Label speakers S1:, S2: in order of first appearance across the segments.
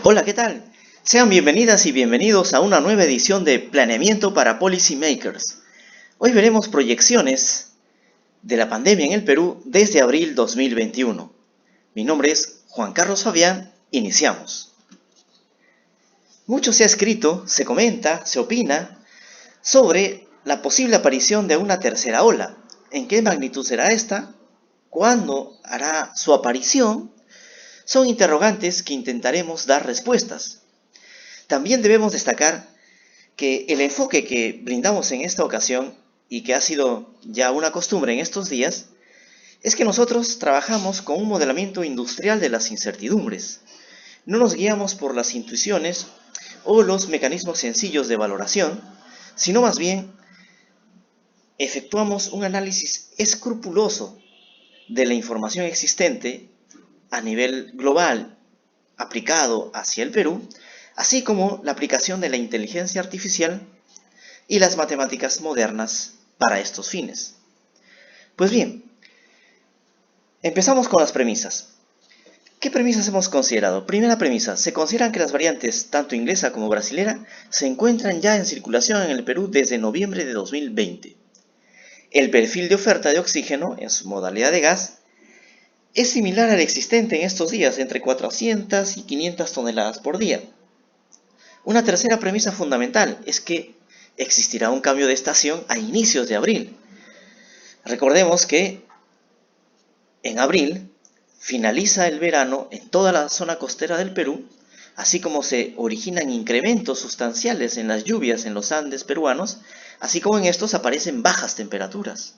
S1: Hola, ¿qué tal? Sean bienvenidas y bienvenidos a una nueva edición de Planeamiento para Policy Makers. Hoy veremos proyecciones de la pandemia en el Perú desde abril 2021. Mi nombre es Juan Carlos Fabián, iniciamos. Mucho se ha escrito, se comenta, se opina sobre la posible aparición de una tercera ola. ¿En qué magnitud será esta? ¿Cuándo hará su aparición? Son interrogantes que intentaremos dar respuestas. También debemos destacar que el enfoque que brindamos en esta ocasión y que ha sido ya una costumbre en estos días es que nosotros trabajamos con un modelamiento industrial de las incertidumbres. No nos guiamos por las intuiciones o los mecanismos sencillos de valoración, sino más bien efectuamos un análisis escrupuloso de la información existente a nivel global aplicado hacia el Perú, así como la aplicación de la inteligencia artificial y las matemáticas modernas para estos fines. Pues bien, empezamos con las premisas. ¿Qué premisas hemos considerado? Primera premisa, se consideran que las variantes, tanto inglesa como brasilera, se encuentran ya en circulación en el Perú desde noviembre de 2020. El perfil de oferta de oxígeno, en su modalidad de gas, es similar al existente en estos días, entre 400 y 500 toneladas por día. Una tercera premisa fundamental es que existirá un cambio de estación a inicios de abril. Recordemos que en abril finaliza el verano en toda la zona costera del Perú, así como se originan incrementos sustanciales en las lluvias en los Andes peruanos, así como en estos aparecen bajas temperaturas.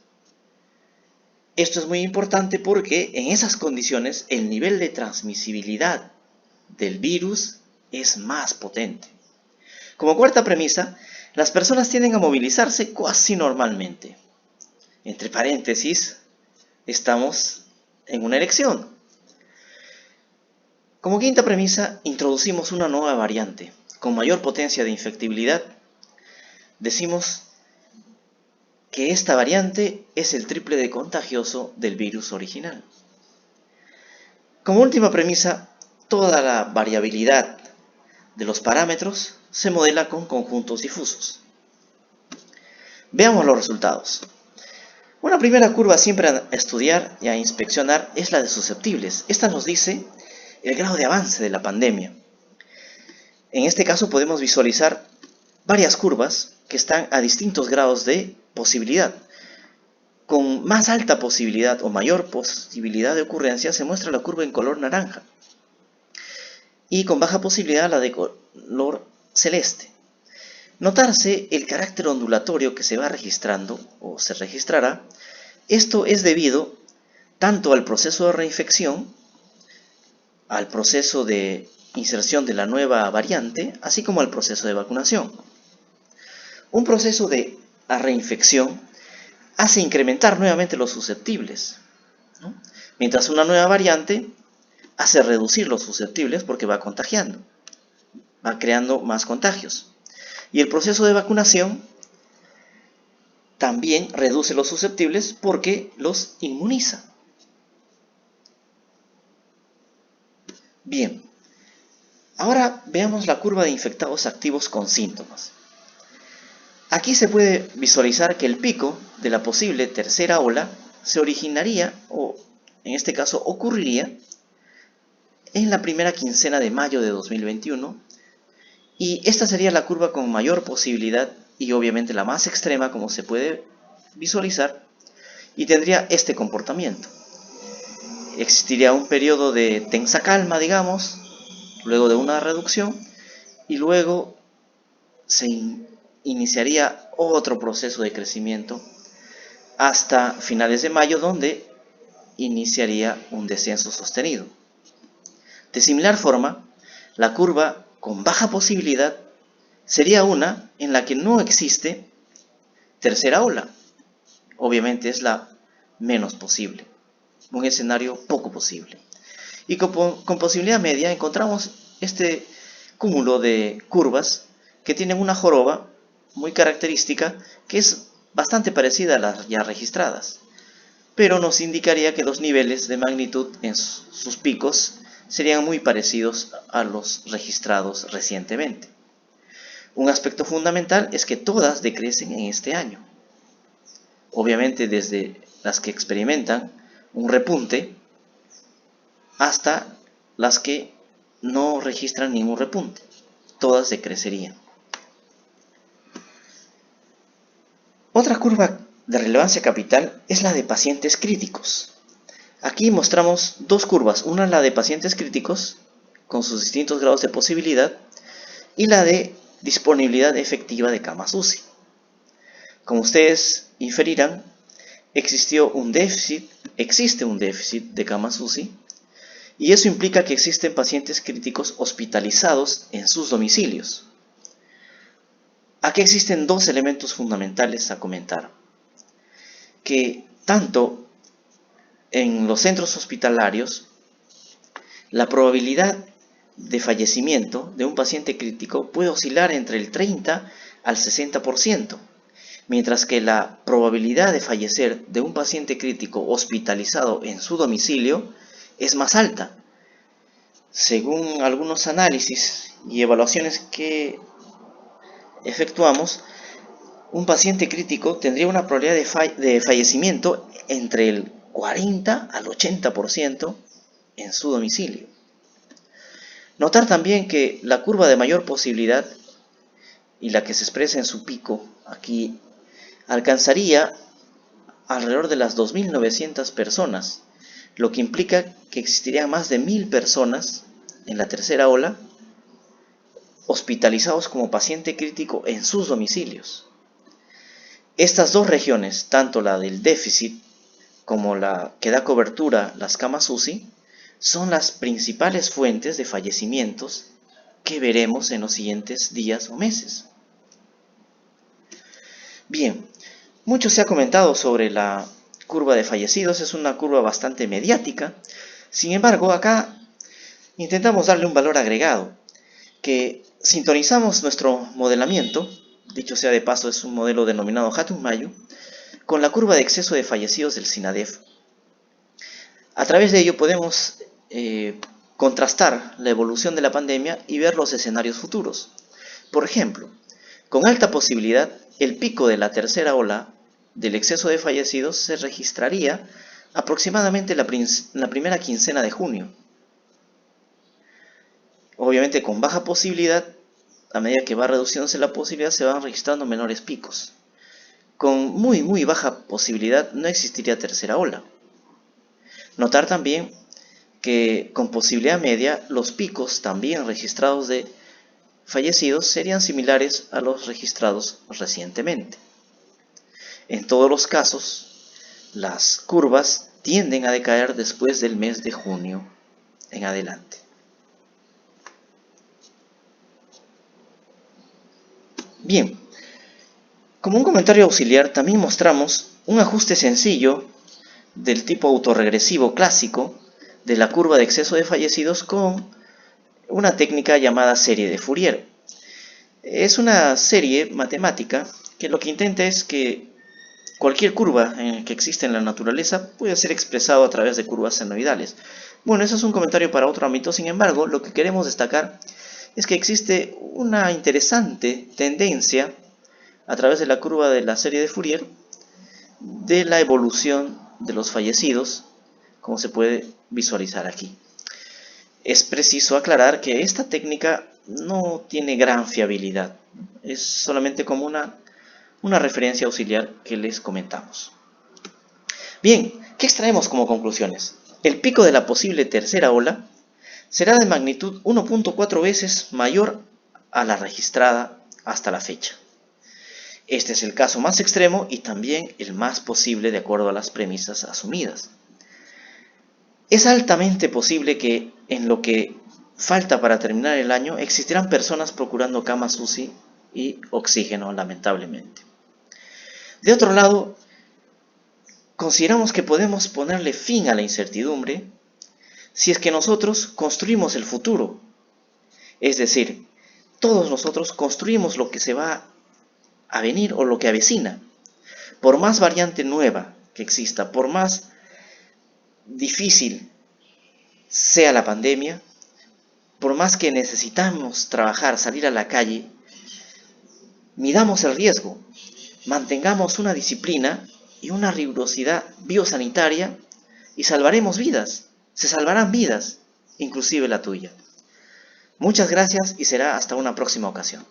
S1: Esto es muy importante porque en esas condiciones el nivel de transmisibilidad del virus es más potente. Como cuarta premisa, las personas tienden a movilizarse casi normalmente. Entre paréntesis, estamos en una elección. Como quinta premisa, introducimos una nueva variante con mayor potencia de infectibilidad. Decimos que esta variante es el triple de contagioso del virus original. Como última premisa, toda la variabilidad de los parámetros se modela con conjuntos difusos. Veamos los resultados. Una primera curva siempre a estudiar y a inspeccionar es la de susceptibles. Esta nos dice el grado de avance de la pandemia. En este caso podemos visualizar varias curvas que están a distintos grados de posibilidad. Con más alta posibilidad o mayor posibilidad de ocurrencia se muestra la curva en color naranja y con baja posibilidad la de color celeste. Notarse el carácter ondulatorio que se va registrando o se registrará. Esto es debido tanto al proceso de reinfección, al proceso de inserción de la nueva variante, así como al proceso de vacunación. Un proceso de reinfección hace incrementar nuevamente los susceptibles, ¿no? Mientras una nueva variante hace reducir los susceptibles porque va contagiando, va creando más contagios. Y el proceso de vacunación también reduce los susceptibles porque los inmuniza. Bien, ahora veamos la curva de infectados activos con síntomas. Aquí se puede visualizar que el pico de la posible tercera ola se originaría, o en este caso ocurriría, en la primera quincena de mayo de 2021, y esta sería la curva con mayor posibilidad y obviamente la más extrema, como se puede visualizar, y tendría este comportamiento. Existiría un periodo de tensa calma, digamos, luego de una reducción, y luego se iniciaría otro proceso de crecimiento hasta finales de mayo, donde iniciaría un descenso sostenido. De similar forma, la curva con baja posibilidad sería una en la que no existe tercera ola. Obviamente es la menos posible, un escenario poco posible. Y con posibilidad media encontramos este cúmulo de curvas que tienen una joroba muy característica que es bastante parecida a las ya registradas, pero nos indicaría que los niveles de magnitud en sus picos serían muy parecidos a los registrados recientemente. Un aspecto fundamental es que todas decrecen en este año. Obviamente desde las que experimentan un repunte hasta las que no registran ningún repunte. Todas decrecerían. Otra curva de relevancia capital es la de pacientes críticos. Aquí mostramos dos curvas, una la de pacientes críticos con sus distintos grados de posibilidad y la de disponibilidad efectiva de camas UCI. Como ustedes inferirán, existe un déficit de camas UCI y eso implica que existen pacientes críticos hospitalizados en sus domicilios. Aquí existen dos elementos fundamentales a comentar, que tanto en los centros hospitalarios, la probabilidad de fallecimiento de un paciente crítico puede oscilar entre el 30 al 60%, mientras que la probabilidad de fallecer de un paciente crítico hospitalizado en su domicilio es más alta. Según algunos análisis y evaluaciones que efectuamos, un paciente crítico tendría una probabilidad de fallecimiento entre el 40 al 80% en su domicilio. Notar también que la curva de mayor posibilidad y la que se expresa en su pico aquí alcanzaría alrededor de las 2.900 personas, lo que implica que existirían más de 1.000 personas en la tercera ola hospitalizados como paciente crítico en sus domicilios. Estas dos regiones, tanto la del déficit como la que da cobertura las camas UCI, son las principales fuentes de fallecimientos que veremos en los siguientes días o meses. Bien, mucho se ha comentado sobre la curva de fallecidos, es una curva bastante mediática. Sin embargo, acá intentamos darle un valor agregado, que sintonizamos nuestro modelamiento, dicho sea de paso es un modelo denominado Hatung-Mayo, con la curva de exceso de fallecidos del SINADEF. A través de ello podemos contrastar la evolución de la pandemia y ver los escenarios futuros. Por ejemplo, con alta posibilidad, el pico de la tercera ola del exceso de fallecidos se registraría aproximadamente la primera quincena de junio. Obviamente con baja posibilidad, a medida que va reduciéndose la posibilidad, se van registrando menores picos. Con muy baja posibilidad no existiría tercera ola. Notar también que con posibilidad media, los picos también registrados de fallecidos serían similares a los registrados recientemente. En todos los casos, las curvas tienden a decaer después del mes de junio en adelante. Bien, como un comentario auxiliar, también mostramos un ajuste sencillo del tipo autorregresivo clásico de la curva de exceso de fallecidos con una técnica llamada serie de Fourier. Es una serie matemática que lo que intenta es que cualquier curva que existe en la naturaleza puede ser expresado a través de curvas senoidales. Bueno, eso es un comentario para otro ámbito, sin embargo, lo que queremos destacar es que existe una interesante tendencia a través de la curva de la serie de Fourier de la evolución de los fallecidos, como se puede visualizar aquí. Es preciso aclarar que esta técnica no tiene gran fiabilidad, es solamente como una referencia auxiliar que les comentamos. Bien, ¿qué extraemos como conclusiones? El pico de la posible tercera ola será de magnitud 1.4 veces mayor a la registrada hasta la fecha. Este es el caso más extremo y también el más posible de acuerdo a las premisas asumidas. Es altamente posible que en lo que falta para terminar el año existirán personas procurando camas UCI y oxígeno, lamentablemente. De otro lado, consideramos que podemos ponerle fin a la incertidumbre si es que nosotros construimos el futuro. Es decir, todos nosotros construimos lo que se va a venir o lo que avecina. Por más variante nueva que exista, por más difícil sea la pandemia, por más que necesitamos trabajar, salir a la calle, midamos el riesgo, mantengamos una disciplina y una rigurosidad biosanitaria y salvaremos vidas, se salvarán vidas, inclusive la tuya. Muchas gracias y será hasta una próxima ocasión.